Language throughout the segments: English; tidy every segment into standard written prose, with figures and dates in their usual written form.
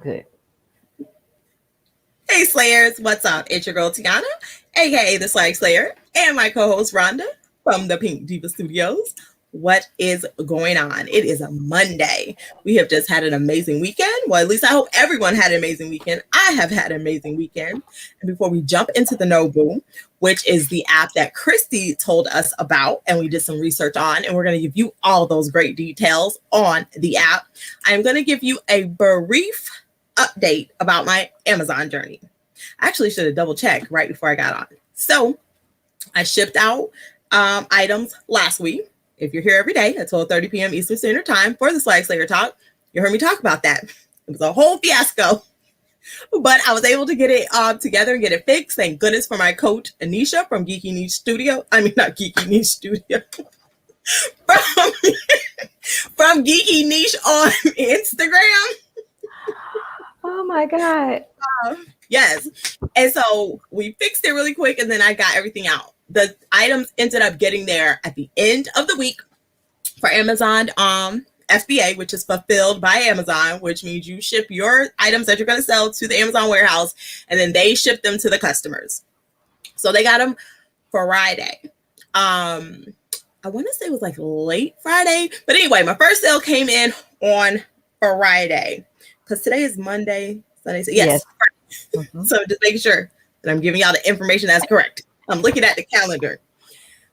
Good. Hey Slayers, what's up? It's your girl Tiana, aka the Swagslayer, and my co-host Rhonda from the Pink Diva Studios. What is going on? It is a Monday. We have just had an amazing weekend. Well, at least I hope everyone had an amazing weekend. I have had an amazing weekend. And before we jump into the NoBo, which is the app that Christy told us about and we did some research on, and we're going to give you all those great details on the app, I'm going to give you a brief update about my Amazon journey. I actually should have double checked right before I got on. So I shipped out items last week. If you're here every day at 12:30 p.m. Eastern Standard Time for the Swagslayer Talk, you heard me talk about that. It was a whole fiasco, but I was able to get it together and get it fixed. Thank goodness for my coach, Anisha from Geeky Niche Studio. I mean, not Geeky Niche Studio. from Geeky Niche on Instagram. Oh my God. Yes. And so we fixed it really quick and then I got everything out. The items ended up getting there at the end of the week for Amazon FBA, which is fulfilled by Amazon, which means you ship your items that you're going to sell to the Amazon warehouse and then they ship them to the customers. So they got them Friday. I want to say it was like late Friday, but anyway, my first sale came in on Friday because today is Monday, Sunday. So yes. Mm-hmm. So just making sure that I'm giving y'all the information that's correct. I'm looking at the calendar.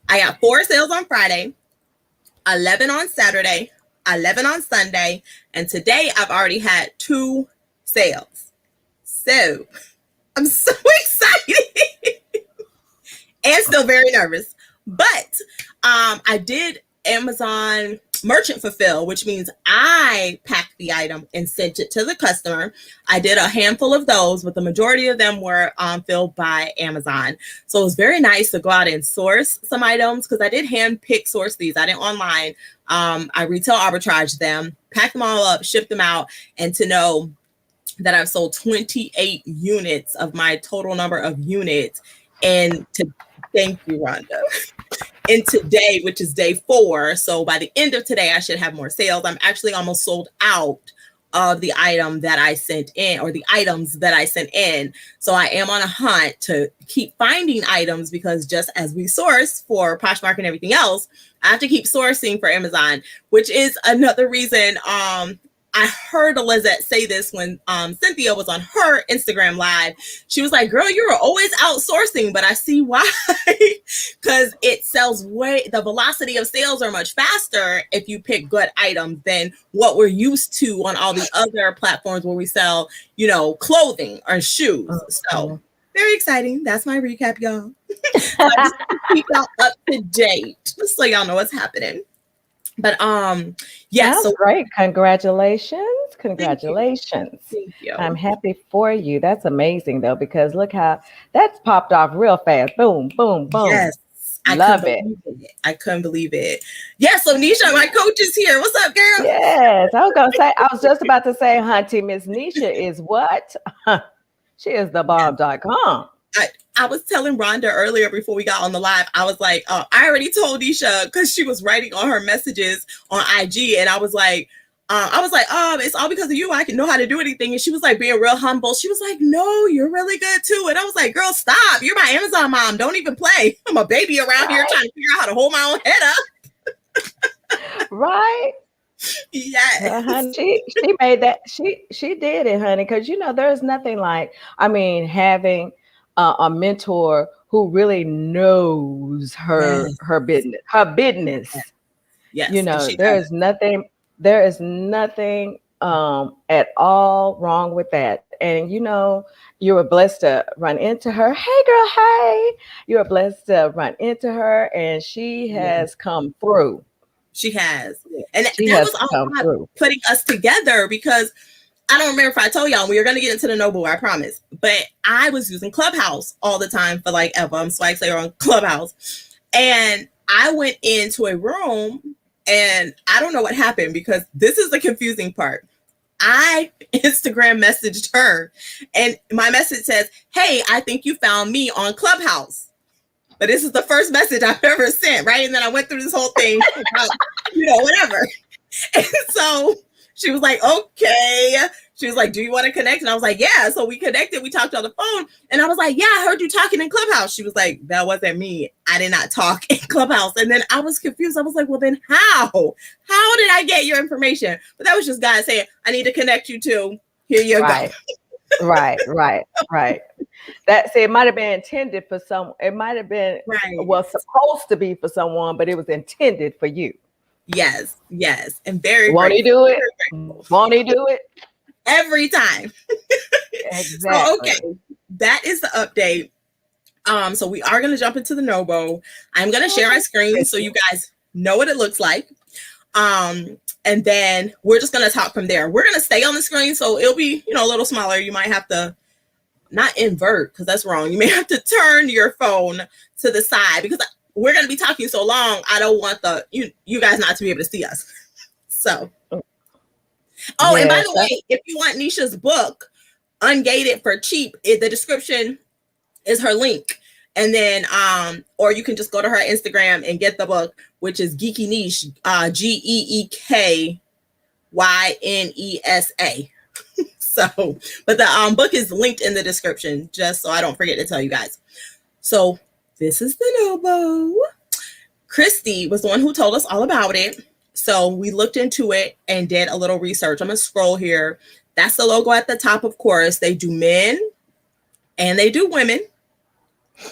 I got 4 sales on Friday, 11 on Saturday, 11 on Sunday, and today I've already had 2 sales. So I'm so excited and still very nervous. But I did Amazon merchant fulfill, which means I packed the item and sent it to the customer. I did a handful of those, but the majority of them were filled by Amazon. So it was very nice to go out and source some items because I did hand pick source these. I didn't online. I retail arbitrage them, pack them all up, ship them out, and to know that I've sold 28 units of my total number of units. And thank you, Rhonda. And today, which is day 4, so by the end of today, I should have more sales. I'm actually almost sold out of the item that I sent in, or the items that I sent in. So I am on a hunt to keep finding items because just as we source for Poshmark and everything else, I have to keep sourcing for Amazon, which is another reason I heard Elizabeth say this when Cynthia was on her Instagram live. She was like, girl, you were always outsourcing, but I see why. Because it sells the velocity of sales are much faster if you pick good items than what we're used to on all the other platforms where we sell, clothing or shoes. So very exciting. That's my recap, y'all. So I just keep y'all up to date, just so y'all know what's happening. But yeah, that's so great. Congratulations. Thank you. I'm happy for you. That's amazing though, because look how that's popped off real fast. Boom, boom, boom. Yes. I couldn't believe it. Yeah, so Nisha, my coach is here. What's up, girl? Yes. I was just about to say, hunty, Miss Nisha is what? She is the bomb.com. I was telling Rhonda earlier before we got on the live, I was like, I already told Nisha because she was writing on her messages on IG. And I was like, it's all because of you. I can know how to do anything. And she was like being real humble. She was like, no, you're really good too. And I was like, girl, stop. You're my Amazon mom. Don't even play. I'm a baby around here trying to figure out how to hold my own head up. Right. Yes. Honey, she made that. She did it, honey. Because, there's nothing like, having a mentor who really knows her business. Yes. There is nothing at all wrong with that. And you were blessed to run into her. Hey girl, hey. You were blessed to run into her and she has come through. She has. And that was all about putting us together because I don't remember if I told y'all, we were going to get into the NoBo, I promise. But I was using Clubhouse all the time for like ever. I'm Swagslayer on Clubhouse. And I went into a room and I don't know what happened because this is the confusing part. I Instagram messaged her and my message says, hey, I think you found me on Clubhouse. But this is the first message I've ever sent, right? And then I went through this whole thing about, whatever. And so she was like, okay. She was like, do you want to connect? And I was like, yeah. So we connected. We talked on the phone. And I was like, yeah, I heard you talking in Clubhouse. She was like, that wasn't me. I did not talk in Clubhouse. And then I was confused. I was like, well, then how? How did I get your information? But that was just God saying, I need to connect you to. Here you Right. go. Right. That say it might have been intended for some. It might have been supposed to be for someone, but it was intended for you. Yes. And very Won't he do it? Won't he do it? Every time. Exactly. So, okay. That is the update. So we are going to jump into the NoBo. I'm going to share my screen so you guys know what it looks like. And then we're just going to talk from there. We're going to stay on the screen, so it'll be, a little smaller. You might have to not invert, because that's wrong. You may have to turn your phone to the side, because we're going to be talking so long. I don't want you guys not to be able to see us. So, and by the way, if you want Nisha's book, Ungated for Cheap, the description is her link. And then, or you can just go to her Instagram and get the book, which is Geeky Niche, GeekyNesa. So, but the book is linked in the description, just so I don't forget to tell you guys. So this is the NoBo. Christy was the one who told us all about it. So we looked into it and did a little research. I'm going to scroll here. That's the logo at the top, of course. They do men and they do women.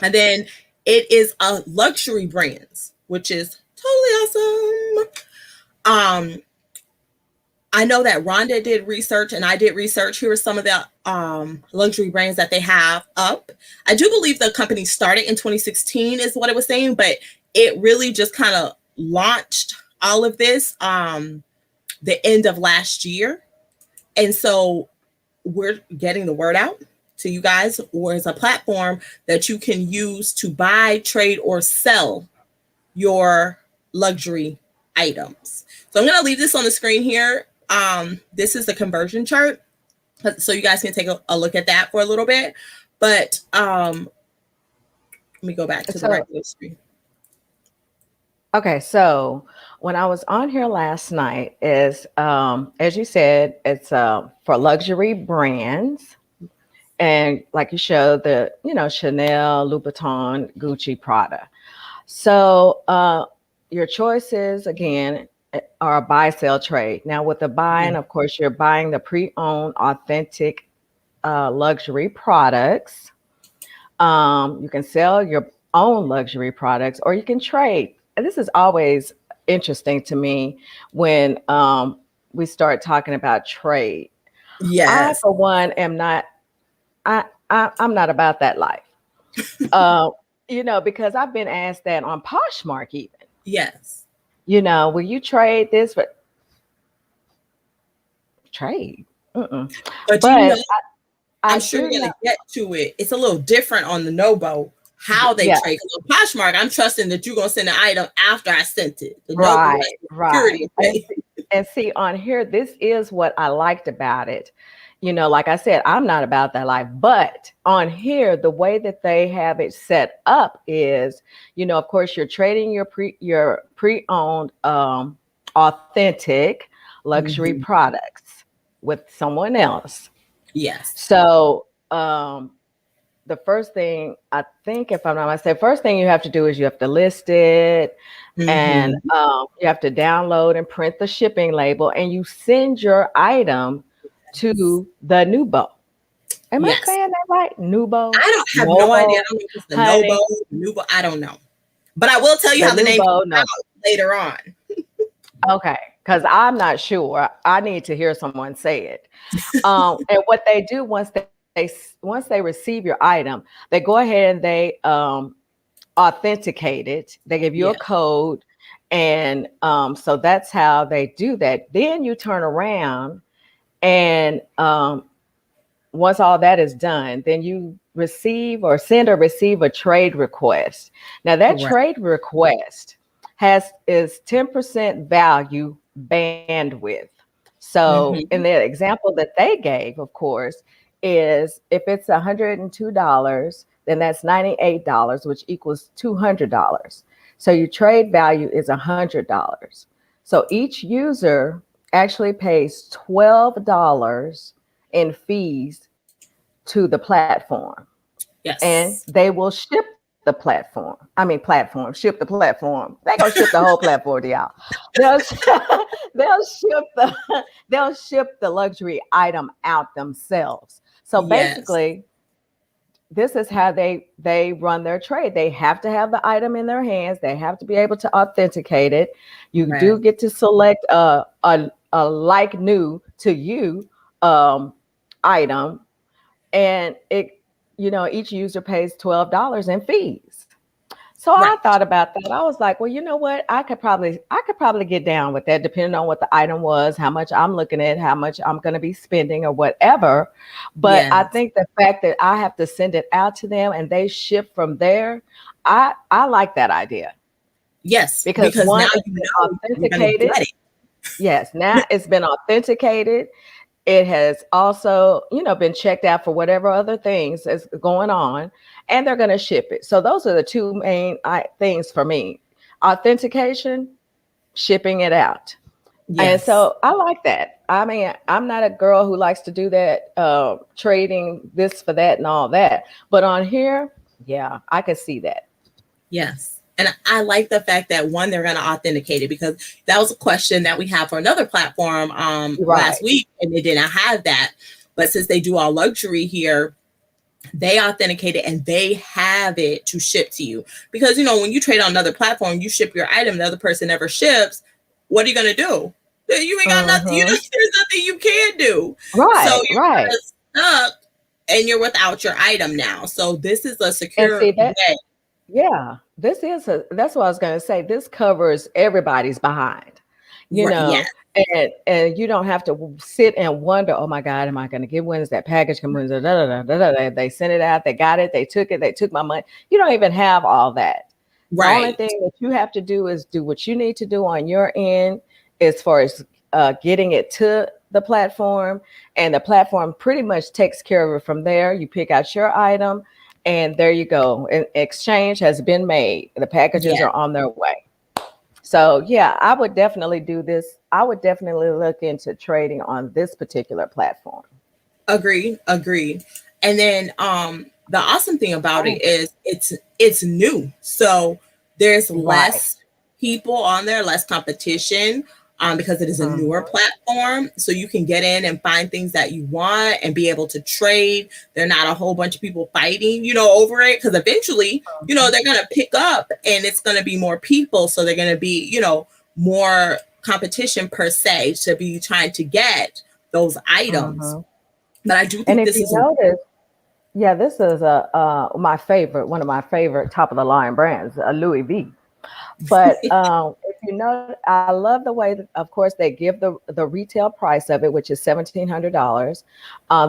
And then it is a luxury brands, which is totally awesome. I know that Rhonda did research and I did research. Here are some of the luxury brands that they have up. I do believe the company started in 2016 is what it was saying, but it really just kind of launched all of this the end of last year. And so we're getting the word out to you guys, or as a platform that you can use to buy, trade, or sell your luxury items. So I'm going to leave this on the screen here. This is the conversion chart, so you guys can take a look at that for a little bit. But let me go back to the regular screen. Okay, so when I was on here last night, is as you said, it's for luxury brands. And like you showed, the Chanel, Louboutin, Gucci, Prada. So your choices again are a buy, sell, trade. Now with the buying, of course, you're buying the pre-owned, authentic luxury products. You can sell your own luxury products, or you can trade. And this is always interesting to me when we start talking about trade. Yes, I for one am not. I'm not about that life. Because I've been asked that on Poshmark even. Yes. Will you trade this for trade? But I'm sure you're going to get to it. It's a little different on the NoBo, how they trade. On Poshmark, I'm trusting that you're going to send the item after I sent it. The right. And see, on here, this is what I liked about it. Like I said, I'm not about that life, but on here, the way that they have it set up is, of course, you're trading your pre-owned, authentic luxury products with someone else. Yes. So the first thing, I think, if I'm not mistaken, first thing you have to do is you have to list it, and you have to download and print the shipping label, and you send your item to the NoBo. Am I saying that right? NoBo? I don't have no idea. I don't know if it's the NoBo. I don't know. But I will tell you how the name comes out later on. Okay, because I'm not sure. I need to hear someone say it. And what they do once they receive your item, they go ahead and they authenticate it. They give you a code, and so that's how they do that. Then you turn around. And once all that is done, then you receive or receive a trade request. Now that trade request is 10% value bandwidth. So in the example that they gave, of course, is if it's $102, then that's $98, which equals $200. So your trade value is $100. So each user actually pays $12 in fees to the platform, and Yes. they will ship the platform. Ship the platform. They're gonna ship the whole platform to y'all. They'll they'll ship they'll ship the luxury item out themselves. So Yes. basically, this is how they run their trade. They have to have the item in their hands. They have to be able to authenticate it. You do Right. get to select a like new to you item, and it each user pays $12 in fees. So I Right. thought about that. I was like, well, you know what? I could probably get down with that, depending on what the item was, how much I'm looking at, how much I'm going to be spending, or whatever. But I Yes. think the fact that I have to send it out to them and they ship from there, I like that idea, Yes. because Because now one, it's you been know you're gonna authenticated. get it. Yes, now it's been authenticated. It has also, been checked out for whatever other things is going on, and they're going to ship it. So those are the two main things for me: authentication, shipping it out. And Yes. so I like that. I mean, I'm not a girl who likes to do that, trading this for that and all that. But on here, yeah, I could see that. Yes. And I like the fact that one, they're going to authenticate it, because that was a question that we had for another platform last Right. week, and they didn't have that. But since they do all luxury here, they authenticate it and they have it to ship to you. Because, when you trade on another platform, you ship your item, the other person never ships. What are you going to do? You ain't got nothing. Hmm. There's nothing you can do. So Right, you're kind right. of stuck and you're without your item now. So this is a And secure see that. way. Yeah, that's what I was going to say. This covers everybody's behind, you Right. know, Yes. and you don't have to sit and wonder, oh my God, am I going to get, when is that package coming? Da, da, da, da, da, da. They sent it out, they got it, they took it, they took my money. You don't even have all that. The only Right. thing that you have to do is do what you need to do on your end, as far as getting it to the platform, and the platform pretty much takes care of it from there. You pick out your item, and there you go. An exchange has been made. The packages Yeah. are on their way. So yeah, I would definitely do this. I would definitely look into trading on this particular platform. Agreed. Agreed. And then the awesome thing about Oh, it is it's new. So there's right. less people on there, less competition, because it is a newer Mhm, platform. So you can get in and find things that you want and be able to trade. They're not a whole bunch of people fighting, over it. Because eventually, mhm, they're gonna pick up and it's gonna be more people. So they're gonna be, more competition per se to be trying to get those items. mhm. But I do And think if this you is a notice, yeah, this is a one of my favorite top of the line brands, a Louis V. But if you know, I love the way that, of course, they give the retail price of it, which is $1,700.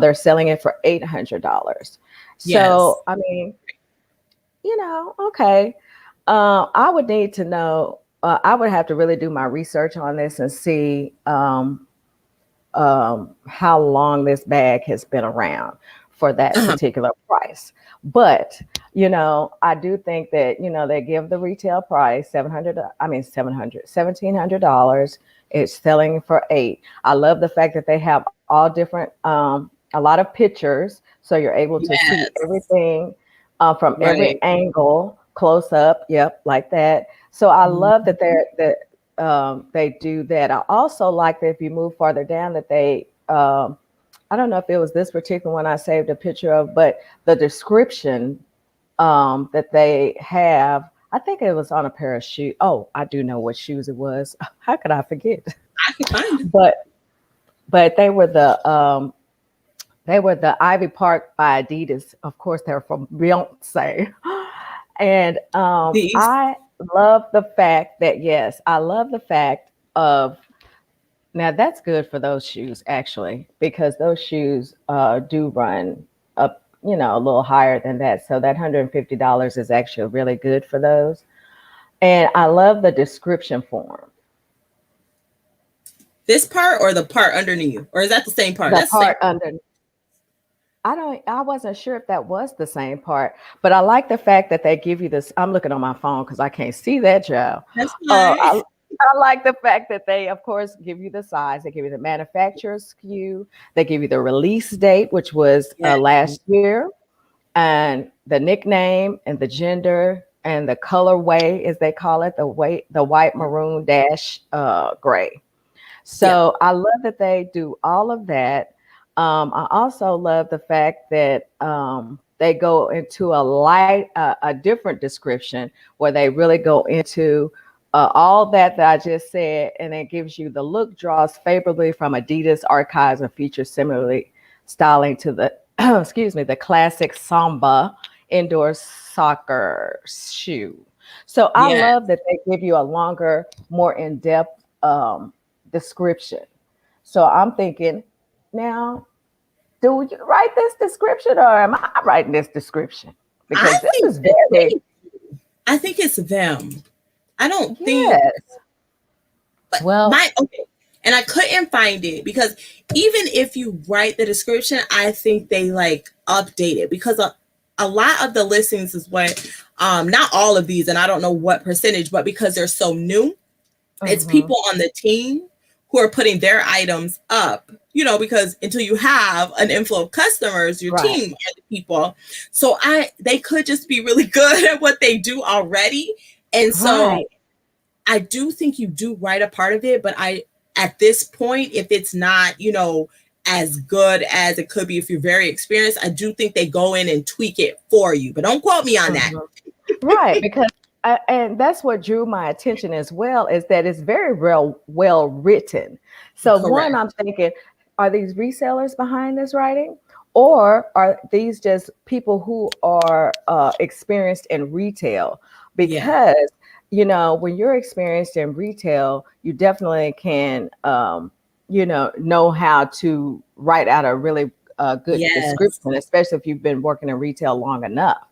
They're selling it for $800. yes. So I mean, okay. I would need to know. I would have to really do my research on this and see how long this bag has been around for that Uh-huh. particular price. But I do think that they give the retail price 700. I mean, 700, $1,700. It's selling for eight. I love the fact that they have all different, a lot of pictures, so you're able to see Yes. everything from every Right. angle, close up. Yep, like that. So I love that Mhm. they do that. I also like that if you move farther down, that I don't know if it was this particular one I saved a picture of, but the description that they have, I think it was on a pair of shoes. Oh, I do know what shoes it was. How could I forget? I can find it. But they were the Ivy Park by Adidas. Of course, they're from Beyonce. And These. I love the fact that, yes, I love the fact of, now that's good for those shoes actually, because those shoes do run up, a little higher than that. So that $150 is actually really good for those. And I love the description form. This part or the part underneath? Or is that the same part? The That's the same part under, I wasn't sure if that was the same part, but I like the fact that they give you this. I'm looking on my phone because I can't see that, Joe. That's I fine. I like the fact that they, of course, give you the size. They give you the manufacturer SKU. They give you the release date, which was Yeah. last year, and the nickname and the gender and the colorway, as they call it, the white maroon dash gray. Yeah. So I love that they do all of that. I also love the fact that they go into a different description where they really go into all that I just said, and it gives you the look draws favorably from Adidas archives and features similarly styling to the excuse me, the classic Samba indoor soccer shoe. So I Yeah. love that they give you a longer, more in-depth description. So I'm thinking, now, do you write this description or am I writing this description? I Because this think is that very, I think it's them. I don't think, yes. but Well, okay. And I couldn't find it because even if you write the description, I think they like update it because a lot of the listings is what, not all of these, and I don't know what percentage, but because they're so new, it's mhm, people on the team who are putting their items up, because until you have an inflow of customers, your right, team are the people. So they could just be really good at what they do already. And right. so I do think you do write a part of it, but at this point, if it's not, as good as it could be if you're very experienced, I do think they go in and tweak it for you. But don't quote me on that. Mhm. Right, because and that's what drew my attention as well, is that it's very well written. So one, Correct. I'm thinking, are these resellers behind this writing, or are these just people who are experienced in retail? Yeah. Because when you're experienced in retail, you definitely can know how to write out a really good Yes. description, especially if you've been working in retail long enough.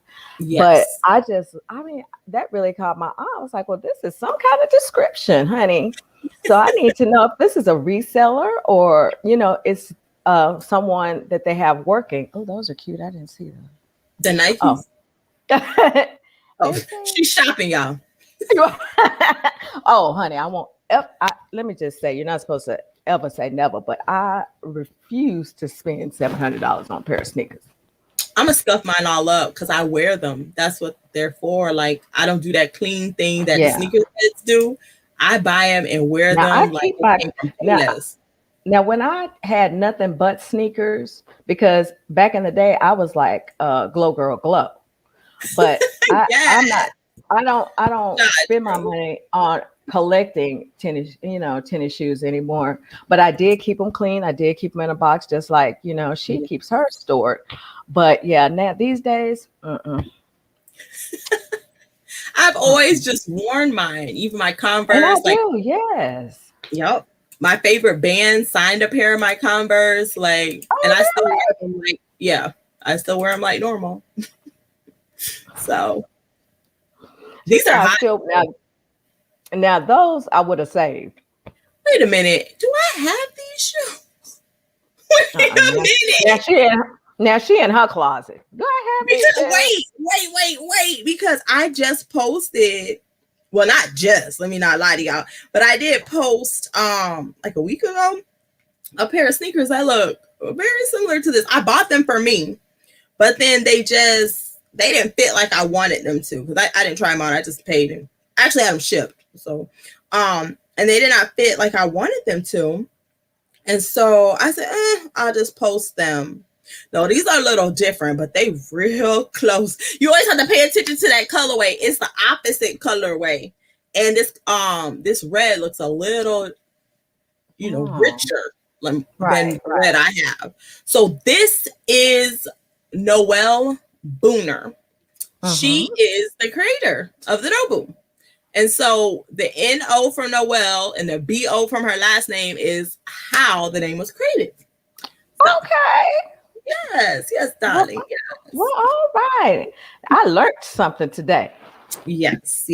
But Yes. I mean, that really caught my eye. I was like, well, this is some kind of description, honey. So I need to know if this is a reseller or, it's someone that they have working. Oh, those are cute. I didn't see them. The Oh. Nikes. Oh, Is there? she's shopping, y'all. Oh, honey, let me just say, you're not supposed to ever say never, but I refuse to spend $700 on a pair of sneakers. I'm gonna scuff mine all up because I wear them. That's what they're for. Like I don't do that clean thing that the Yeah. sneakerheads do. I buy them and wear Now I them like keep they my came from now Payless. Now, when I had nothing but sneakers, because back in the day I was like Glow Girl Glow, but Yeah, I don't not spend my true. money on collecting tennis shoes anymore. But I did keep them clean. I did keep them in a box, just like she keeps hers stored. But yeah, now these days, I've always mm-mm. just worn mine, even my And I Converse. Like, do, yes. yep, my favorite band signed a pair of my Converse. Like, and Oh, I still really? wear them. Like, yeah, I still wear them like normal. So You these know, are I hot. still now those I would have saved. Wait a minute. Do I have these shoes? Wait a Now, minute. now she in her closet. Do I have these Because shoes? wait, because I just posted, well, not just, let me not lie to y'all, but I did post like a week ago a pair of sneakers that look very similar to this. I bought them for me, but then they didn't fit like I wanted them to because I didn't try them on. I just paid and actually had them shipped. So and they did not fit like I wanted them to. And so I said, I'll just post them. No, these are a little different, but they real close. You always have to pay attention to that colorway. It's the opposite colorway. And this red looks a little, Oh, richer than right, the red right. I have. So this is Noelle Booner. She Mm-hmm. is the creator of the NoBo. And so the NO from Noelle and the BO from her last name is how the name was created. So, Okay. yes, Well, darling. well, Yes. all right. I learned something today. Yes.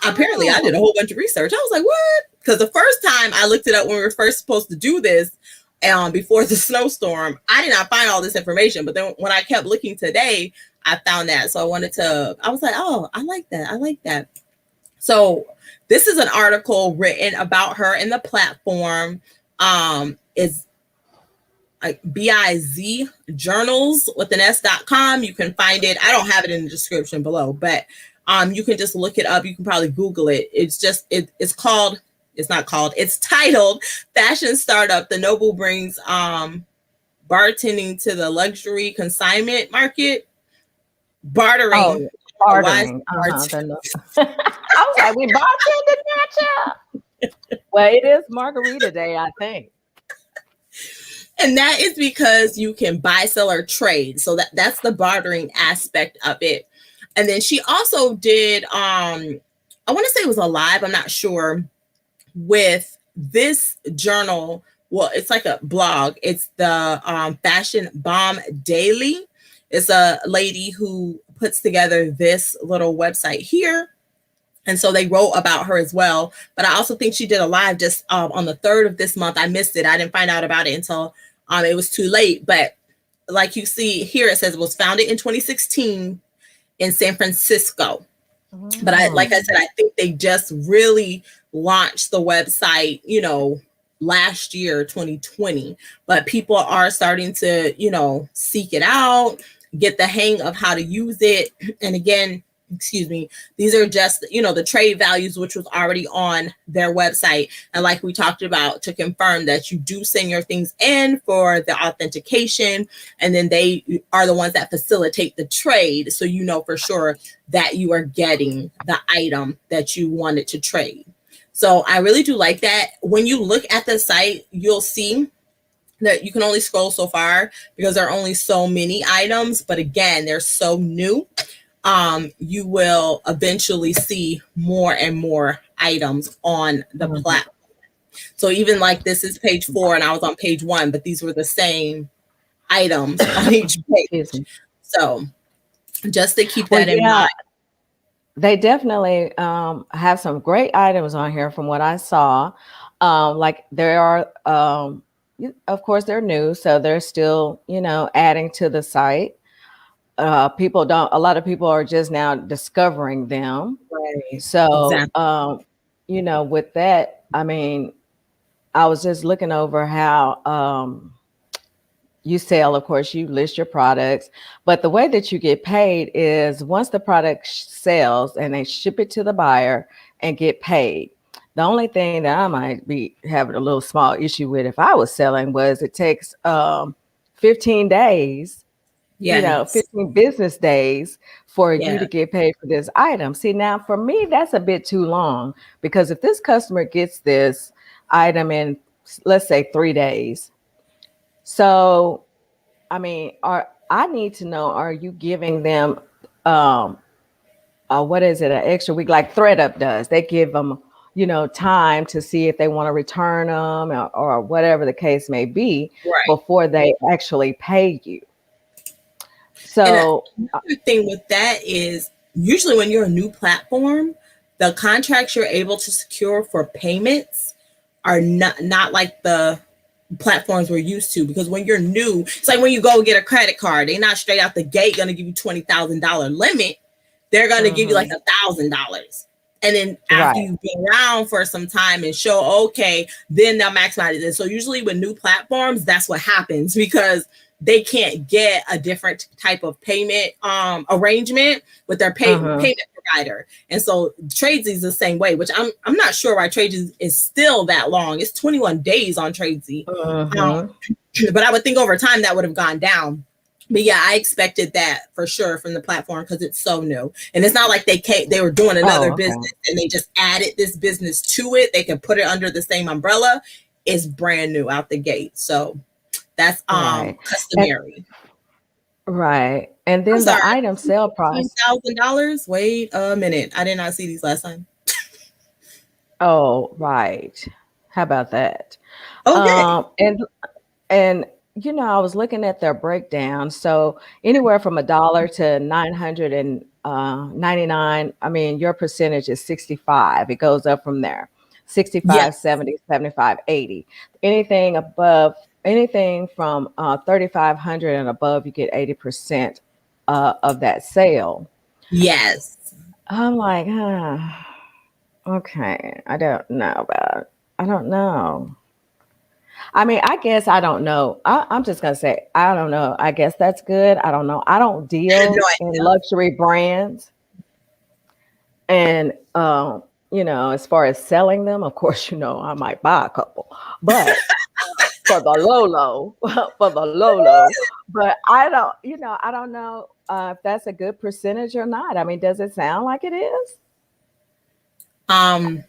Apparently, I did a Oh, whole bunch of research. I was like, what? Because the first time I looked it up when we were first supposed to do this, before the snowstorm, I did not find all this information. But then when I kept looking today, I found that. So I was like, oh, I like that. So this is an article written about her in the platform. Is like BIZ journals with an S.com. You can find it. I don't have it in the description below, but you can just look it up. You can probably Google it. It's just it's called. It's not called. It's titled "Fashion Startup: The NoBo Brings Bartending to the Luxury Consignment Market." Bartering. Oh, bartering. I was like, we bartending that, child. Well, it is Margarita Day, I think. And that is because you can buy, sell, or trade. So that's the bartering aspect of it. And then she also did, I want to say it was a live, I'm not sure, with this journal. Well, it's like a blog. It's the Fashion Bomb Daily. It's a lady who puts together this little website here. And so they wrote about her as well. But I also think she did a live just on the 3rd of this month. I missed it. I didn't find out about it until it was too late. But like you see here, it says it was founded in 2016 in San Francisco. But like I said, I think they just really launched the website, last year, 2020. But people are starting to, seek it out, get the hang of how to use it. And again, these are just, the trade values, which was already on their website. And like we talked about, to confirm that you do send your things in for the authentication, and then they are the ones that facilitate the trade. So for sure that you are getting the item that you wanted to trade. So I really do like that. When you look at the site, you'll see that you can only scroll so far because there are only so many items. But again, they're so new. You will eventually see more and more items on the platform. So even like this is page 4 and I was on page 1, but these were the same items on each page. So just to keep that in mind. They definitely have some great items on here from what I saw. Like there are, of course, they're new, so they're still, adding to the site. A lot of people are just now discovering them. Right. So, exactly. with that, I mean, I was just looking over how you sell, of course, you list your products, but the way that you get paid is once the product sells and they ship it to the buyer and get paid. The only thing that I might be having a little small issue with if I was selling was it takes 15 days, 15 business days for you to get paid for this item. See, now for me, that's a bit too long because if this customer gets this item in, let's say 3 days, so, I mean, I need to know, are you giving them, what is it, an extra week, like ThreadUp does? They give them, time to see if they want to return them or whatever the case may be before they actually pay you. So, and another thing with that is usually when you're a new platform, the contracts you're able to secure for payments are not like the platforms we're used to, because when you're new, it's like when you go get a credit card, they're not straight out the gate going to give you $20,000 limit. They're going to give you like $1,000. And then after you've been around for some time and show, okay, then they'll maximize it. And so usually with new platforms, that's what happens because they can't get a different type of payment arrangement with their payment provider. And so Tradesy is the same way, which I'm not sure why Tradesy is still that long. It's 21 days on Tradesy. But I would think over time that would have gone down. But yeah, I expected that for sure from the platform because it's so new. And it's not like they were doing another business and they just added this business to it. They can put it under the same umbrella. It's brand new out the gate. So that's customary. And then the item sale price. $1,000. Wait a minute. I did not see these last time. Oh, right. How about that? Okay. And I was looking at their breakdown. So anywhere from $1 to 999. I mean, your percentage is 65. It goes up from there. 65, 70, 75, 80. Anything from 3,500 and above, you get 80% of that sale. Yes. I'm like, Okay, I don't know about. I don't know. I mean, I guess I don't know. I'm just gonna say I don't know. I guess that's good. I don't know. I don't I have no deal in idea. luxury brands, and as far as selling them, of course, I might buy a couple, but for the low low, for the low low. But I don't know if that's a good percentage or not. I mean, does it sound like it is? Um,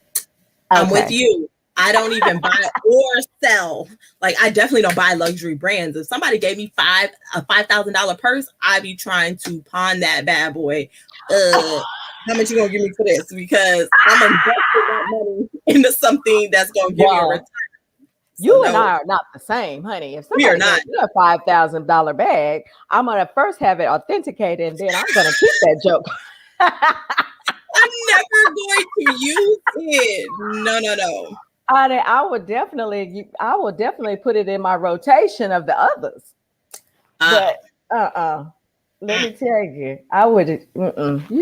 I'm with Okay. you. I don't even buy or sell. Like I definitely don't buy luxury brands. If somebody gave me a $5,000 purse, I'd be trying to pawn that bad boy. How much you gonna give me for this? Because I'm investing that money into something that's gonna give me a return. Well, So you and no, I are not the same, honey. If we are somebody not. gave me a $5,000 bag, I'm gonna first have it authenticated, and then I'm gonna keep that joke. I'm never going to use it. No, no, no. I would definitely put it in my rotation of the others. Uh, But let me tell you, I would.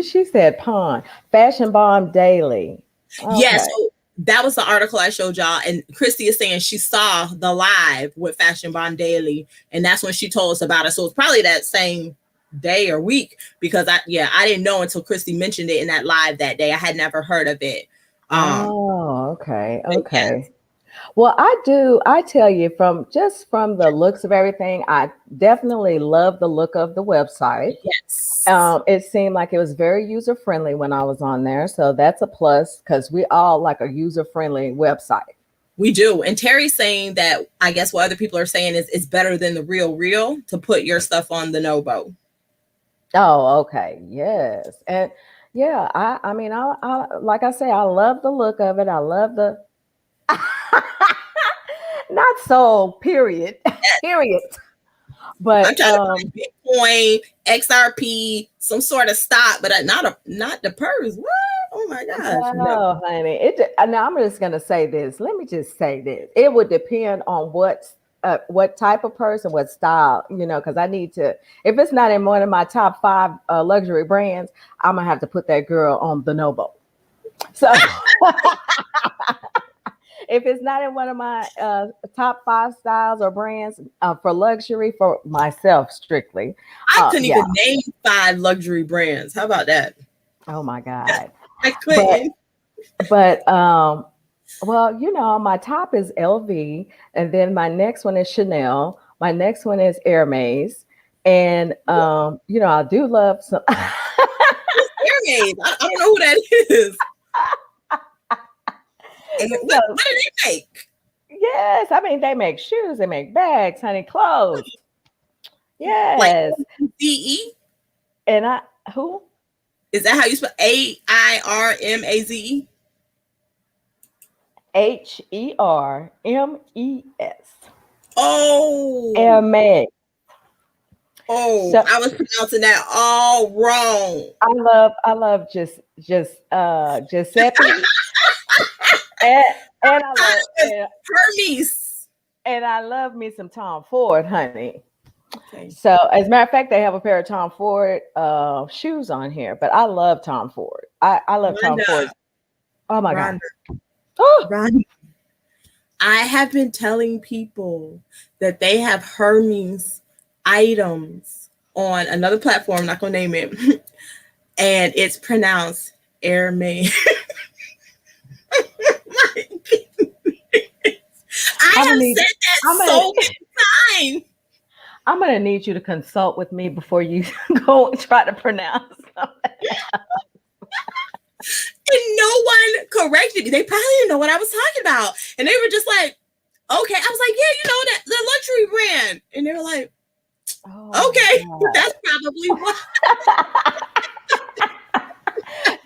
She said pawn fashion bomb daily. yes, Okay. so that was the article I showed y'all, and Christy is saying she saw the live with Fashion Bond Daily, and that's when she told us about it. So it's probably that same day or week because I didn't know until Christy mentioned it in that live that day. I had never heard of it. Oh, okay, But yes, okay. Well, I do. I tell you, from the looks of everything, I definitely love the look of the website. yes, It seemed like it was very user friendly when I was on there, so that's a plus because we all like a user friendly website. we do. And Terry's saying that I guess what other people are saying is it's better than the real to put your stuff on the NoBo. Oh, okay, yes, and yeah, I mean, I like I say, I love the look of it. I love the not so period period, I'm but trying to find Bitcoin, XRP, some sort of stock, but not the purse. What? Oh my gosh, no. no, honey. Now I'm just gonna say this. Let me just say this. It would depend on what type of person, what style, because I need to. If it's not in one of my top five luxury brands, I'm gonna have to put that girl on the NoBo. So if it's not in one of my top five styles or brands for luxury for myself strictly, I couldn't yeah. even name 5 luxury brands. How about that? Oh my God. I But couldn't. but well, my top is LV, and then my next one is Chanel. My next one is Hermes, and I do love some. Mermaids. I don't know who that is. And what So do they make? yes, I mean they make shoes, they make bags, honey, clothes. Like Yes, DE? and I who Is that how you spell AIRMAZE? Hermes. Oh, Hermes. oh, So I was pronouncing that all wrong. I love just Giuseppe, and and I love Hermes. and I love me some Tom Ford, honey. Okay. So, as a matter of fact, they have a pair of Tom Ford shoes on here. But I love Tom Ford. I love Tom Rhonda, Ford. Oh my God. Rhonda, Oh, Rhonda. I have been telling people that they have Hermes items on another platform, I'm not gonna name it, and it's pronounced Hermes. My goodness. I I'm gonna have need. said that I'm gonna. so many times. I'm gonna need you to consult with me before you go and try to pronounce something. And no one corrected me. They probably didn't know what I was talking about. And they were just like, okay. I was like, yeah, that the luxury brand. And they were like, Oh my okay, God. that's probably why.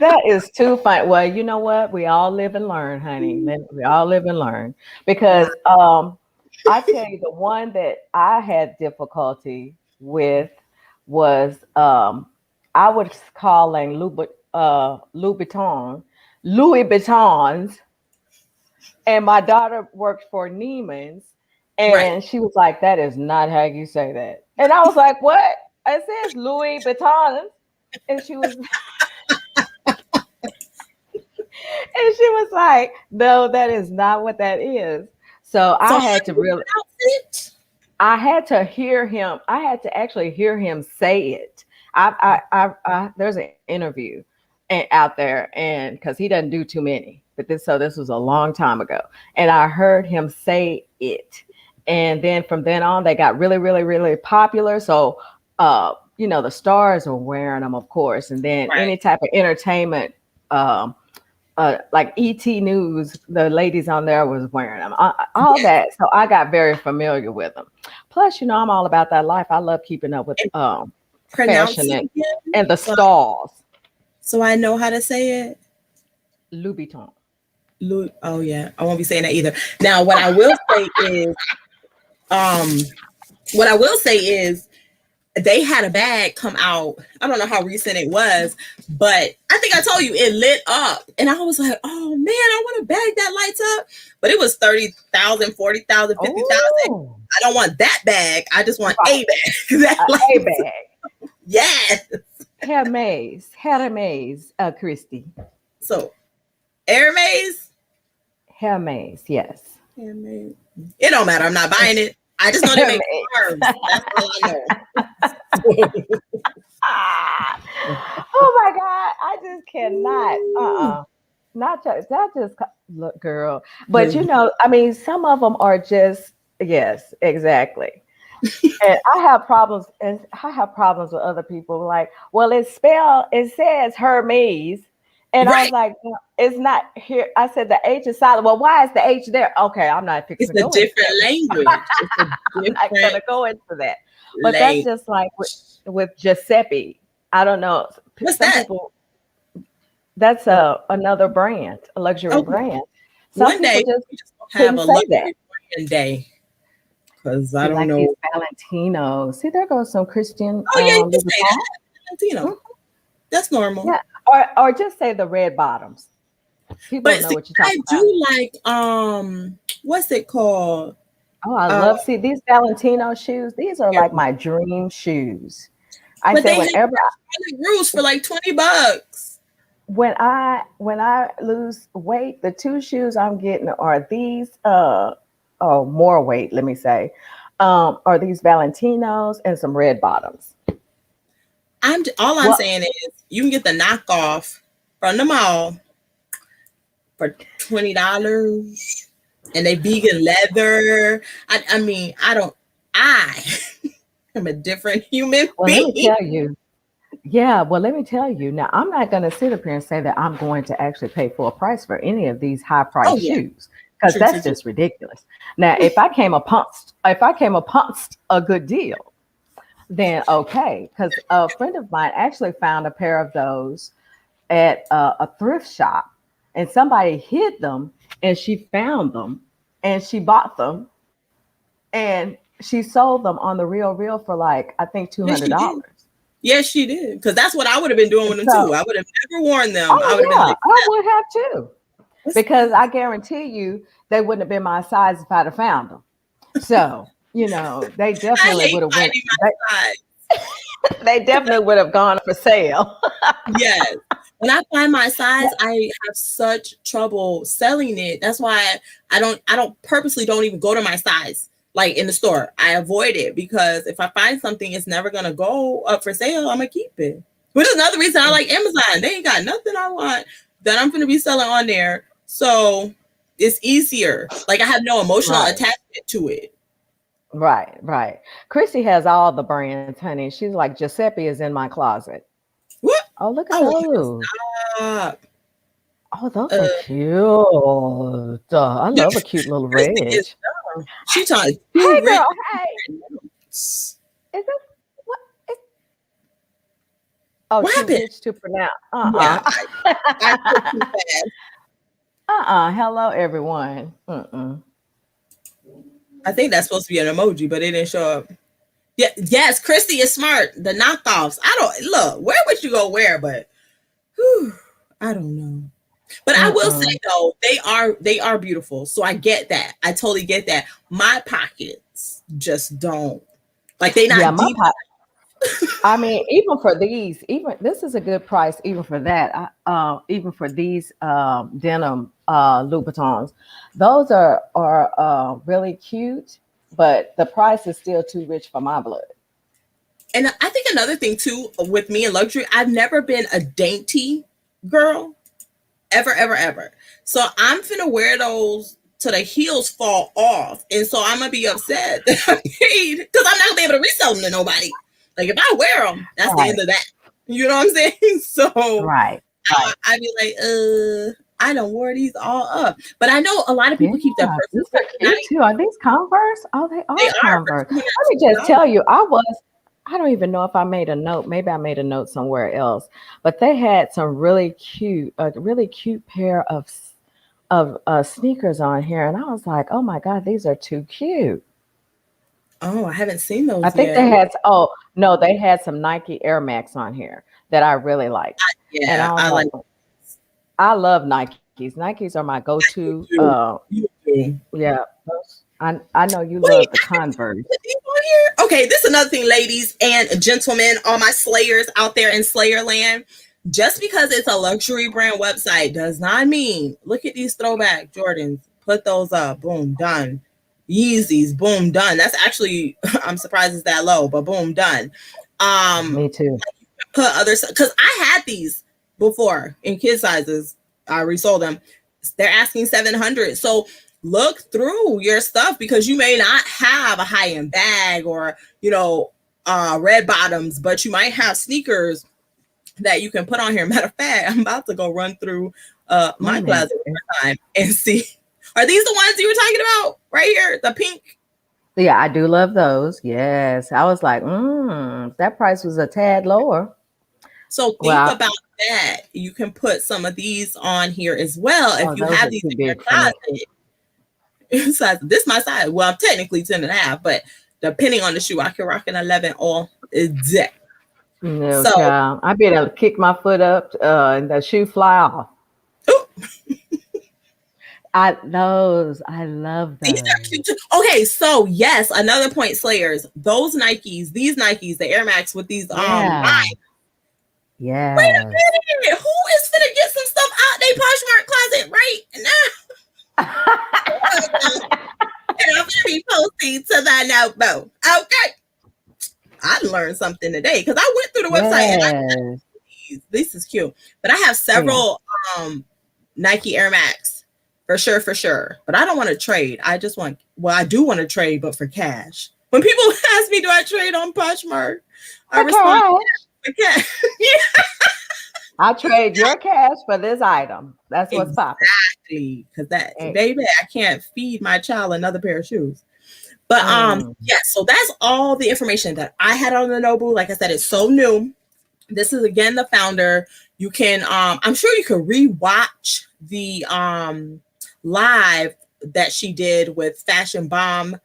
That is too fun. Well, you know what? We all live and learn, honey. We all live and learn. Because I tell you, the one that I had difficulty with was I was calling Louis Vuittons, and my daughter worked for Neiman's, Right. and she was like, "That is not how you say that." And I was like, "What?" I says Louis Vuitton, and she was And she was like, no, that is not what that is. So So I how had do to you really, pronounce it? I had to hear him. I had to actually hear him say it. There's an interview out there, and because he doesn't do too many, but this was a long time ago, and I heard him say it, and then from then on, they got really, really, really popular. So, the stars were wearing them, of course, and then Right. any type of entertainment. Um, like ET News, the ladies on there was wearing them, all Yes. that. So I got very familiar with them. Plus, I'm all about that life. I love keeping up with And pronounce fashion it again. and the stars. So I know how to say it. Louboutin. Oh yeah, I won't be saying that either. Now, what I will say is, um, what I will say is, they had a bag come out. I don't know how recent it was, but I think I told you it lit up. And I was like, oh man, I want a bag that lights up. But it was 30,000, 40,000, 50,000. Oh, I don't want that bag. I just want right. a bag. That A lights up. bag. Yes. Hermes, Christy. So, Hermes? Hermes, yes. Hermes. It don't matter. I'm not buying it. I just know they make scarves. That's all I know. Oh my God. I just cannot. Not just that just look, girl. But I mean, some of them are just yes, exactly. And I have problems with other people. Like, well, it says Hermes. And I was Right. like, no, it's not here. I said the H is silent. Well, why is the H there? Okay, I'm not It's fixing to a go into different that. language. It's a I'm not different gonna go into that. But that's language. just like with Giuseppe. I don't know. What's Some that? people that's another brand, a luxury Okay. brand. Some One people day just we just gonna have couldn't a say that. luxury brand day because I See, don't like these know. Valentinos. See, there goes some Christian Oh yeah, you can say Louboutin. that. Valentino. Mhm. That's normal. Yeah, or just say the red bottoms. People But know see, what you're talking I about. do like what's it called? Oh, I Uh love see these Valentino shoes. These are like my dream shoes. I but say they have whenever Charlotte Russe for like $20. when I lose weight, the two shoes I'm getting are these more weight, let me say. Are these Valentinos and some red bottoms. All I'm Well, saying is you can get the knockoff from the mall for $20 and they vegan leather. I mean, I am a different human well, let me being. tell you. Yeah, well, let me tell you. Now, I'm not going to sit up here and say that I'm going to actually pay full price for any of these high Oh price yeah. shoes because True, true, that's true. just ridiculous. Now, if I came upon a good deal, then okay. Because a friend of mine actually found a pair of those at a thrift shop, and somebody hid them, and she found them, and she bought them, and she sold them on the real for like I think two Yes, hundred she did. dollars. Yes, she did. Because that's what I would have been doing with them too. So, I would have never worn them. I oh would have been yeah, like, I would have too. what's Because that? I guarantee you they wouldn't have been my size if I'd have found them. So, they I definitely hate would have went finding my size. they definitely would have gone for sale. Yes. When I find my size, I have such trouble selling it. That's why I don't purposely don't even go to my size like in the store. I avoid it because if I find something it's never gonna go up for sale, I'm gonna keep it. Which is another reason I like Amazon. They ain't got nothing I want that I'm gonna be selling on there. So it's easier. Like I have no emotional Right. attachment to it. Right. Chrissy has all the brands, honey. She's like Giuseppe is in my closet. What? Oh, look at Oh, those. stop. Oh, those Uh, are cute. I love a cute little Christy red. is dumb. She trying to Hey, do rich. girl. Hey, is this what? Oh, What too happened? rich to pronounce. Yeah, I took too fast. Hello, everyone. Mm-mm. I think that's supposed to be an emoji, but it didn't show up. Yeah, yes, Christy is smart. The knockoffs. I don't look. Where would you go? Where? But I don't know. But I will say Mm-mm. though, they are beautiful. So I get that. I totally get that. My pockets just don't like they Yeah, not deep. I mean, even for these, even this is a good price, even for that. Even for these denim Louboutins, those are really cute, but the price is still too rich for my blood. And I think another thing too with me in luxury, I've never been a dainty girl. Ever, ever, ever. So I'm finna wear those till the heels fall off. And so I'm gonna be upset that I paid because I'm not gonna be able to resell them to nobody. Like if I wear them, that's the Right, end of that. You know what I'm saying? So right, right. I'd be like, I don't wore these all up. But I know a lot of people keep their Yeah, purses these are really cute nice. too. Are these Converse? Oh, they They are are for Converse. Let me just $250. tell you, I don't even know if I made a note. Maybe I made a note somewhere else, but they had some a really cute pair of sneakers on here, and I was like, oh my God, these are too cute. Oh, I haven't seen I those think they yet. had, oh no, they had some Nike Air Max on here that I really liked, and Yeah, I was I like like, I love Nikes. Nikes are my go-to. you too. You do. Yeah, I know you Wait, love the Converse. put these on here? Okay, this is another thing, ladies and gentlemen, all my slayers out there in Slayer land. Just because it's a luxury brand website does not mean look at these throwback Jordans. Put those up. Boom, done. Yeezys, boom, done. That's actually I'm surprised it's that low, but boom, done. Um, Me too. put other because I had these before in kid sizes. I resold them. They're asking 700. So look through your stuff because you may not have a high end bag or red bottoms, but you might have sneakers that you can put on here. Matter of fact, I'm about to go run through Wait my a minute. closet one more time and see. Are these the ones you were talking about right here? The pink. Yeah, I do love those. Yes. I was like, that price was a tad lower. So think Well, about that. You can put some of these on here as well if oh, you those have are these too in your big for me. closet. Size, this is my size. Well, I'm technically 10 and a half, but depending on the shoe, I can rock an 11 all day. No, So, child. I better kick my foot up and the shoe fly off. ooh, I love these are those. cute too. Okay, so yes, another point, Slayers. These Nikes, the Air Max with these Yeah. lines. Wait a Yes. minute, who is gonna get some stuff out they Poshmark closet right now? And I'm gonna be posting to that NoBo. Okay, I learned something today because I went through the website and Yes. this is cute. But I have Oh yeah. several Nike Air Max for sure, for sure. But I don't want to trade. I just want, well, I do want to trade, but for cash. When people ask me, do I trade on Poshmark? I respond, Okay. for cash. Yeah, I'll trade your cash for this item. That's what's popping. exactly. Because that, baby, I can't feed my child another pair of shoes. But Mm. yeah, so that's all the information that I had on the NoBo. Like I said, it's so new. This is again the founder. You can I'm sure you can rewatch the live that she did with Fashion Bomb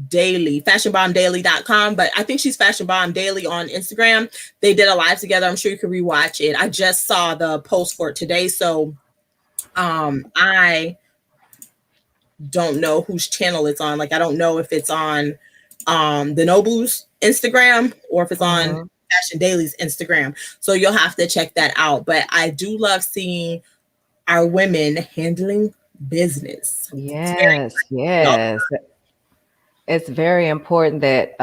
Daily, fashionbombdaily.com, but I think she's Fashion Bomb Daily on Instagram. They did a live together. I'm sure you can rewatch it. I just saw the post for it today, so I don't know whose channel it's on. Like I don't know if it's on the NoBo's Instagram or if it's on Mm-hmm. Fashion Daily's Instagram. So you'll have to check that out. But I do love seeing our women handling business. It's very Yes, y'all. yes. It's very important that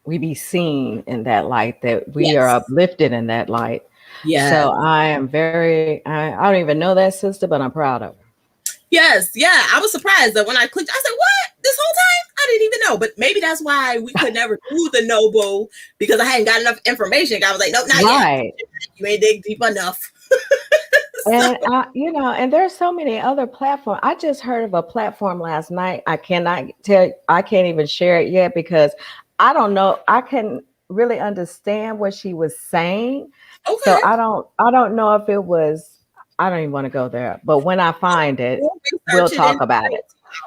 we be seen in that light, that we are Yes. uplifted in that light. So Yes. I am I don't even know that sister, but I'm proud of her. Yes. Yeah. I was surprised that when I clicked, I said, what? This whole time? I didn't even know. But maybe that's why we could never do the NoBo because I hadn't got enough information. I was like, nope, not yet. Right. You ain't dig deep enough. And and there's so many other platforms. I just heard of a platform last night. I can't even share it yet because I don't know. I can really understand what she was saying. So Okay. I don't know if it was, I don't even want to go there. But when I find it, We'll we'll research it talk and about it.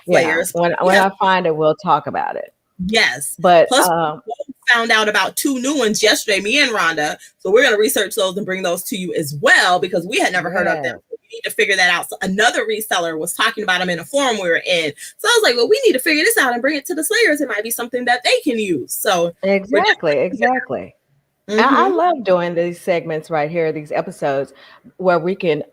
Yeah. players. When I find it, we'll talk about it. Yes. But Plus, we found out about 2 new ones yesterday, me and Rhonda. So we're going to research those and bring those to you as well because we had never heard of them. yeah. We need to figure that out. So another reseller was talking about them in a forum we were in. So I was like, well, we need to figure this out and bring it to the Slayers. It might be something that they can use. So we're Exactly. I mm-hmm. love doing these segments right here, these episodes where we can,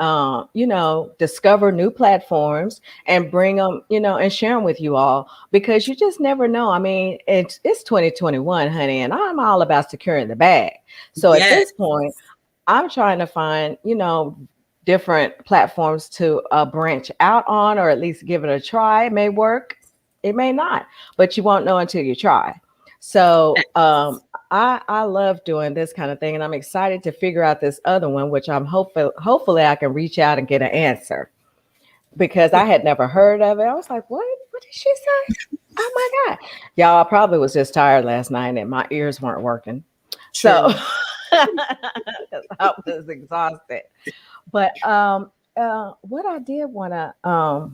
discover new platforms and bring them, and share them with you all because you just never know. I mean, it's 2021, honey, and I'm all about securing the bag. So at Yes. this point, I'm trying to find, different platforms to branch out on, or at least give it a try. It may work, it may not, but you won't know until you try. So I love doing this kind of thing, and I'm excited to figure out this other one, which I'm hopefully I can reach out and get an answer because I had never heard of it. I was like, what? What did she say? Oh my God. Y'all, I probably was just tired last night and my ears weren't working. True. So I was exhausted. But what I did want to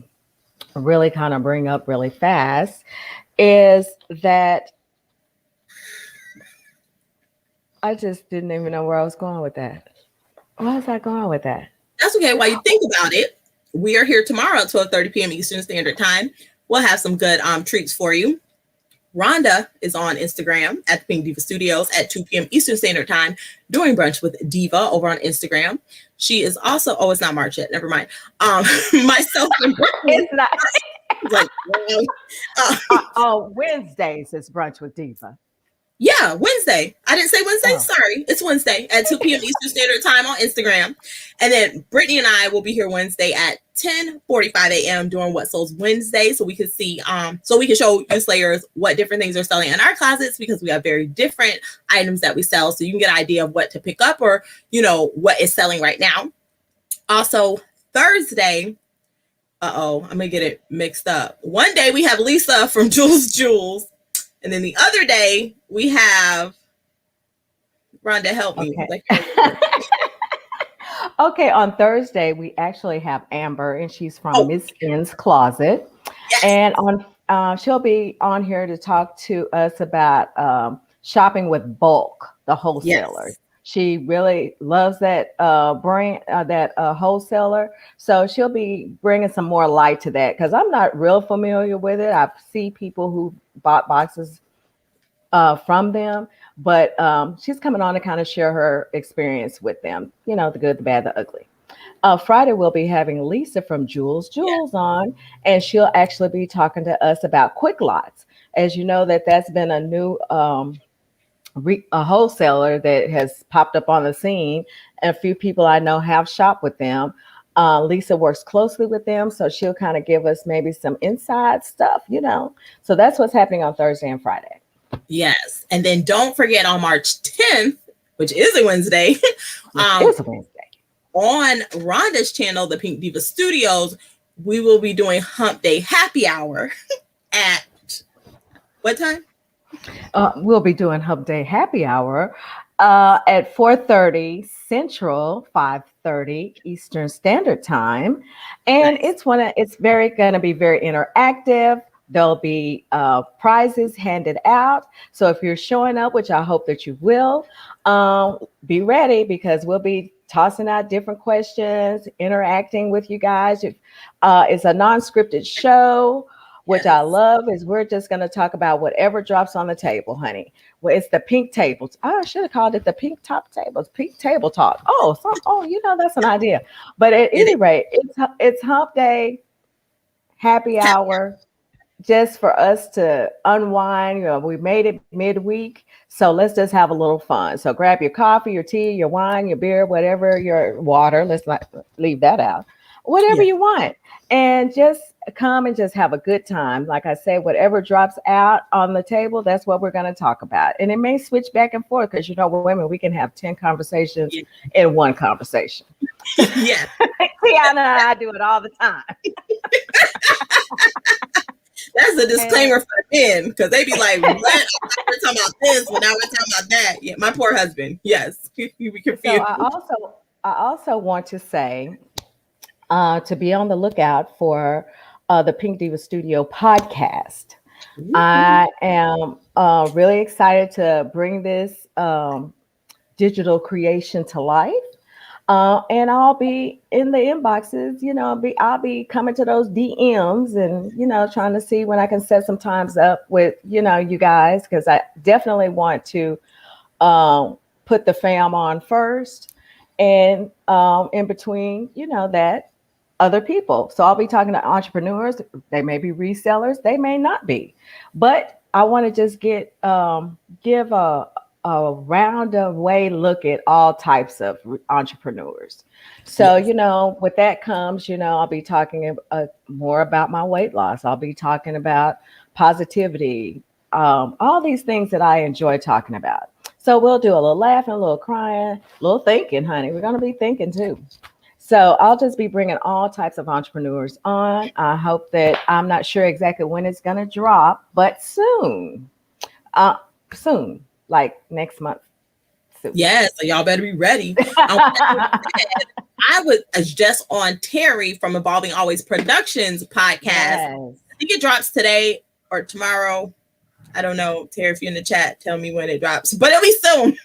really kind of bring up really fast is that I just didn't even know where I was going with that. Why was I going with that? That's okay. While you think about it, we are here tomorrow at 12:30 p.m. Eastern Standard Time. We'll have some good treats for you. Rhonda is on Instagram at the Pink Diva Studios at 2 p.m. Eastern Standard Time doing brunch with Diva over on Instagram. She is also, it's not March yet. Never mind. Myself and Brittany. It's not. Like, Wednesdays is brunch with Diva. Yeah, Wednesday. I didn't say Wednesday. Oh. Sorry. It's Wednesday at 2 p.m. Eastern Standard Time on Instagram. And then Brittany and I will be here Wednesday at 10:45 a.m. doing What Sells Wednesday. So we can see, so we can show you Slayers what different things are selling in our closets because we have very different items that we sell. So you can get an idea of what to pick up or, what is selling right now. Also, Thursday, I'm going to get it mixed up. One day we have Lisa from Jules. And then the other day we have Rhonda, help me. Okay. Okay, on Thursday we actually have Amber, and she's from Miss N's Closet. Yes. And on she'll be on here to talk to us about shopping with bulk, the wholesaler. Yes. She really loves that brand, that wholesaler. So she'll be bringing some more light to that because I'm not real familiar with it. I see people who bought boxes from them, but she's coming on to kind of share her experience with them. The good, the bad, the ugly. Friday, we'll be having Lisa from Jules on, and she'll actually be talking to us about quick lots. As you know, that's been a new a wholesaler that has popped up on the scene. A few people I know have shopped with them. Lisa works closely with them, so she'll kind of give us maybe some inside stuff, So that's what's happening on Thursday and Friday. Yes. And then don't forget on March 10th, which is a Wednesday, it's a Wednesday. On Rhonda's channel, the Pink Diva Studios, we will be doing Hump Day Happy Hour at what time? We'll be doing Hump Day Happy Hour at 4:30 Central, 5:30 Eastern Standard Time, and Nice. it's going to be very interactive. There'll be prizes handed out. So if you're showing up, which I hope that you will, be ready because we'll be tossing out different questions, interacting with you guys. It's a non-scripted show. Which I love is we're just going to talk about whatever drops on the table, honey. Well, it's the pink table. I should have called it the pink top tables, pink table talk. That's an idea. But at any rate, it's Hump Day, happy hour, just for us to unwind. We made it midweek, so let's just have a little fun. So grab your coffee, your tea, your wine, your beer, whatever, your water. Let's not leave that out. Whatever you want, and just come and just have a good time. Like I said, whatever drops out on the table, that's what we're going to talk about. And it may switch back and forth because, women, we can have 10 conversations in one conversation. Yeah. Tiana and I do it all the time. That's a disclaimer for men because they be like, what? We're talking about this, but now we're talking about that. Yeah, my poor husband. Yes. You be confused. So I also want to say to be on the lookout for the Pink Diva Studio podcast. Mm-hmm. I am really excited to bring this digital creation to life. And I'll be in the inboxes, I'll be coming to those DMs and, trying to see when I can set some times up with, you guys, because I definitely want to put the fam on first and in between, that other people. So I'll be talking to entrepreneurs. They may be resellers, they may not be, but I want to just give a round way look at all types of entrepreneurs. So, Yes. With that comes, I'll be talking more about my weight loss. I'll be talking about positivity, all these things that I enjoy talking about. So we'll do a little laughing, a little crying, a little thinking, honey. We're going to be thinking too. So I'll just be bringing all types of entrepreneurs on. I hope that I'm not sure exactly when it's going to drop, but soon. Uh, soon, like next month. Soon. Yes, so y'all better be ready. I was just on Terry from Evolving Always Productions podcast. Yes. I think it drops today or tomorrow. I don't know, Terry, if you're in the chat, tell me when it drops, but it'll be soon.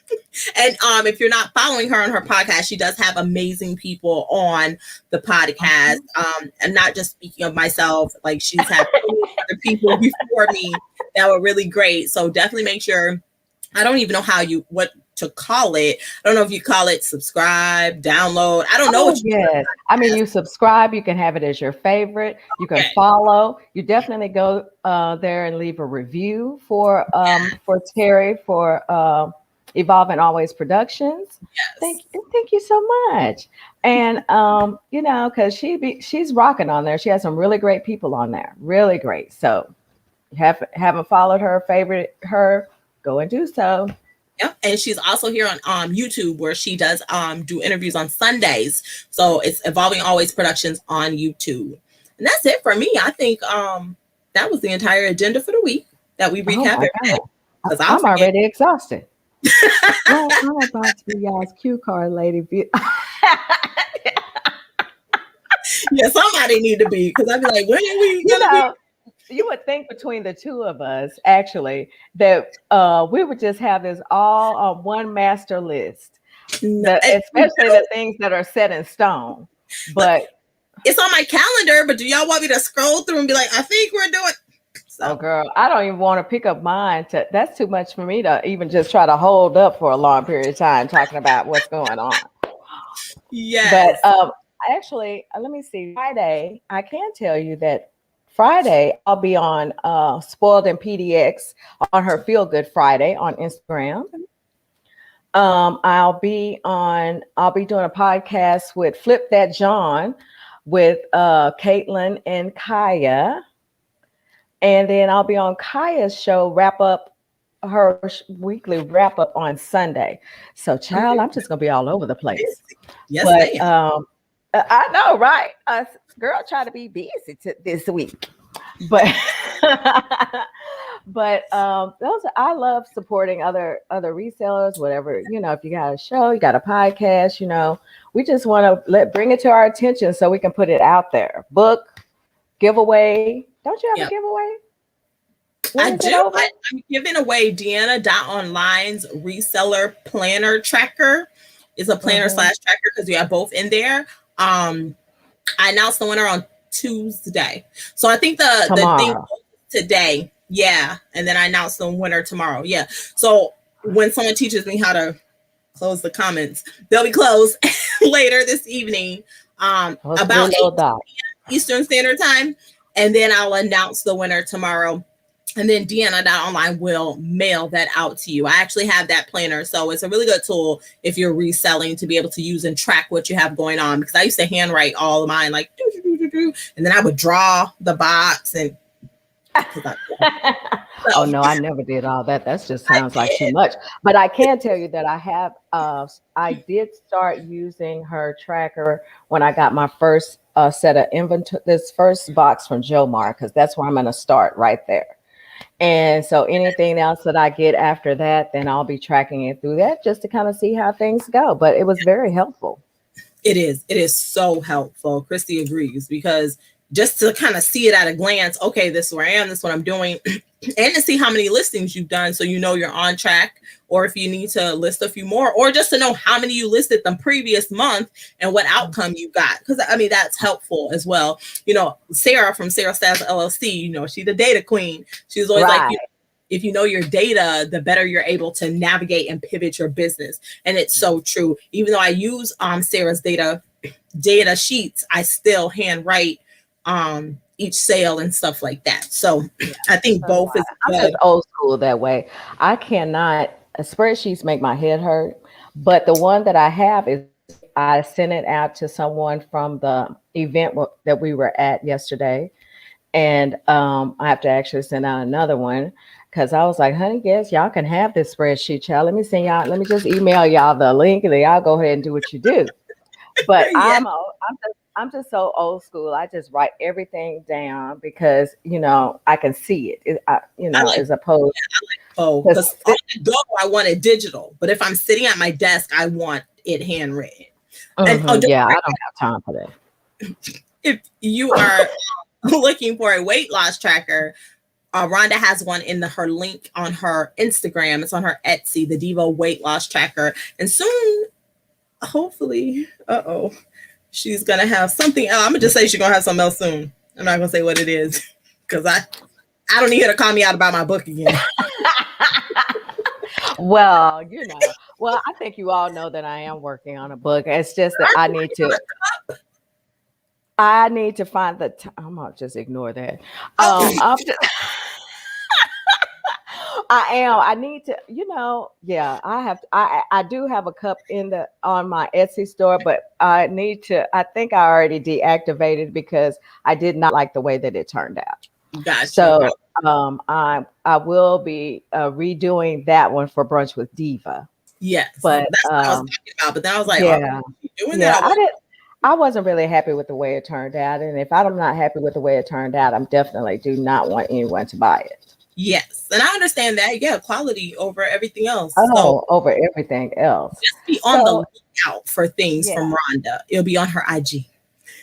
And if you're not following her on her podcast, she does have amazing people on the podcast. And not just speaking of myself, like she's had other people before me that were really great. So definitely make sure. I don't even know what to call it. I don't know if you call it subscribe, download. I don't know what you yes. I mean, you subscribe, you can have it as your favorite. You can follow. You definitely go there and leave a review for Terry for Evolving Always Productions. Yes. Thank you so much. And because she's rocking on there. She has some really great people on there. Really great. So haven't followed her, favorite her, go and do so. Yep. And she's also here on YouTube where she does do interviews on Sundays. So it's Evolving Always Productions on YouTube. And that's it for me. I think that was the entire agenda for the week that we recap every day. I'm already exhausted. Well, I'm about to be y'all's cue card lady. Yeah, somebody need to be, because I'd be like, when are we gonna be? You would think between the two of us, actually, that we would just have this all on one master list, especially the things that are set in stone. But it's on my calendar. But do y'all want me to scroll through and be like, I think we're doing? So, girl, I don't even want to pick up mine. That's too much for me to even just try to hold up for a long period of time talking about what's going on. Yes. But actually, let me see. Friday, I can tell you that Friday, I'll be on Spoiled and PDX on her Feel Good Friday on Instagram. I'll be doing a podcast with Flip That John with Caitlin and Kaya. And then I'll be on Kaya's show, her weekly wrap up on Sunday. So, child, I'm just going to be all over the place. Yes, but I know, right? Girl, try to be busy this week, but I love supporting other resellers, whatever, if you got a show, you got a podcast, we just want to bring it to our attention so we can put it out there. Book, giveaway. Don't you have a giveaway? I do. I'm giving away Tiana Online's reseller planner tracker. It's a planner / tracker because we have both in there. I announced the winner on Tuesday. So I think the thing today. Yeah. And then I announced the winner tomorrow. Yeah. So when someone teaches me how to close the comments, they'll be closed later this evening, about 8 p.m. Eastern Standard Time. And then I'll announce the winner tomorrow. And then Tiana Online will mail that out to you. I actually have that planner. So it's a really good tool if you're reselling to be able to use and track what you have going on. Because I used to handwrite all of mine, like, and then I would draw the box. And oh, no, I never did all that. That just sounds like too much. But I can tell you that I did start using her tracker when I got my first set of inventory, this first box from Jomar, because that's where I'm going to start right there. And so anything else that I get after that, then I'll be tracking it through that just to kind of see how things go. But it was very helpful. It is. It is so helpful. Christy agrees, because just to kind of see it at a glance. Okay, this is where I am, this is what I'm doing. And to see how many listings you've done, so you know you're on track, or if you need to list a few more, or just to know how many you listed the previous month and what outcome you got. Because I mean, that's helpful as well. You know, Sarah from Sarah Stats LLC, you know, she's the data queen. She's always like, if you know your data, the better you're able to navigate and pivot your business. And it's so true. Even though I use Sarah's data sheets, I still handwrite each sale and stuff like that. So I think both is good. I'm just old school that way. I cannot, spreadsheets make my head hurt, but the one that I have is I sent it out to someone from the event that we were at yesterday. And I have to actually send out another one because I was like, honey, guess y'all can have this spreadsheet, child. Let me just email y'all the link and then y'all go ahead and do what you do. But I'm just so old school. I just write everything down because, you know, I can see it, as opposed because on the go, I want it digital. But if I'm sitting at my desk, I want it handwritten. Mm-hmm. And, I don't have time for that. If you are looking for a weight loss tracker, Rhonda has one in her link on her Instagram. It's on her Etsy, the Devo weight loss tracker. And soon, hopefully, she's going to have something else. I'm going to just say she's going to have something else soon. I'm not going to say what it is because I don't need her to call me out about my book again. Well, I think you all know that I am working on a book. It's just that I need to find the time. I'm going to just ignore that. I need to, I do have a cup on my Etsy store, but I think I already deactivated because I did not like the way that it turned out. Gotcha. So I will be redoing that one for Brunch with Diva. Yes. But that's what I was talking about. But then I was like, doing that? I wasn't really happy with the way it turned out. And if I'm not happy with the way it turned out, I'm definitely do not want anyone to buy it. Yes. And I understand that. Yeah. Quality over everything else. Over everything else. Just be on the lookout for things from Rhonda. It'll be on her IG.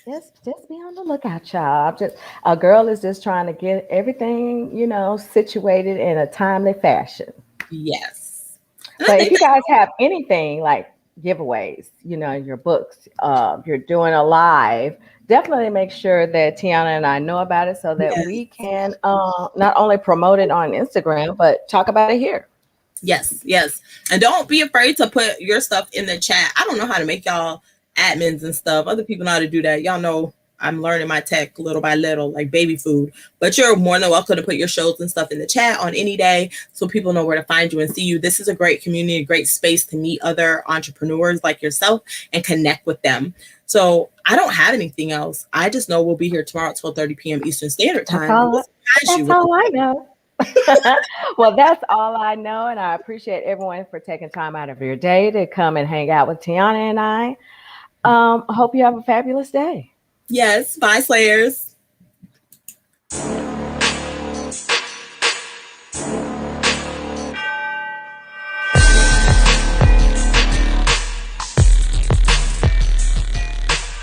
Just be on the lookout, child. A girl is just trying to get everything, situated in a timely fashion. Yes. So if you guys have anything like giveaways, your books, you're doing a live, definitely make sure that Tiana and I know about it so that we can not only promote it on Instagram, but talk about it here. Yes. And don't be afraid to put your stuff in the chat. I don't know how to make y'all admins and stuff. Other people know how to do that. Y'all know I'm learning my tech little by little, like baby food. But you're more than welcome to put your shows and stuff in the chat on any day so people know where to find you and see you. This is a great community, a great space to meet other entrepreneurs like yourself and connect with them. So I don't have anything else. I just know we'll be here tomorrow at 12:30 p.m. Eastern Standard Time. That's all I know. Well, that's all I know. And I appreciate everyone for taking time out of your day to come and hang out with Tiana and I. Hope you have a fabulous day. Yes. Bye, Slayers.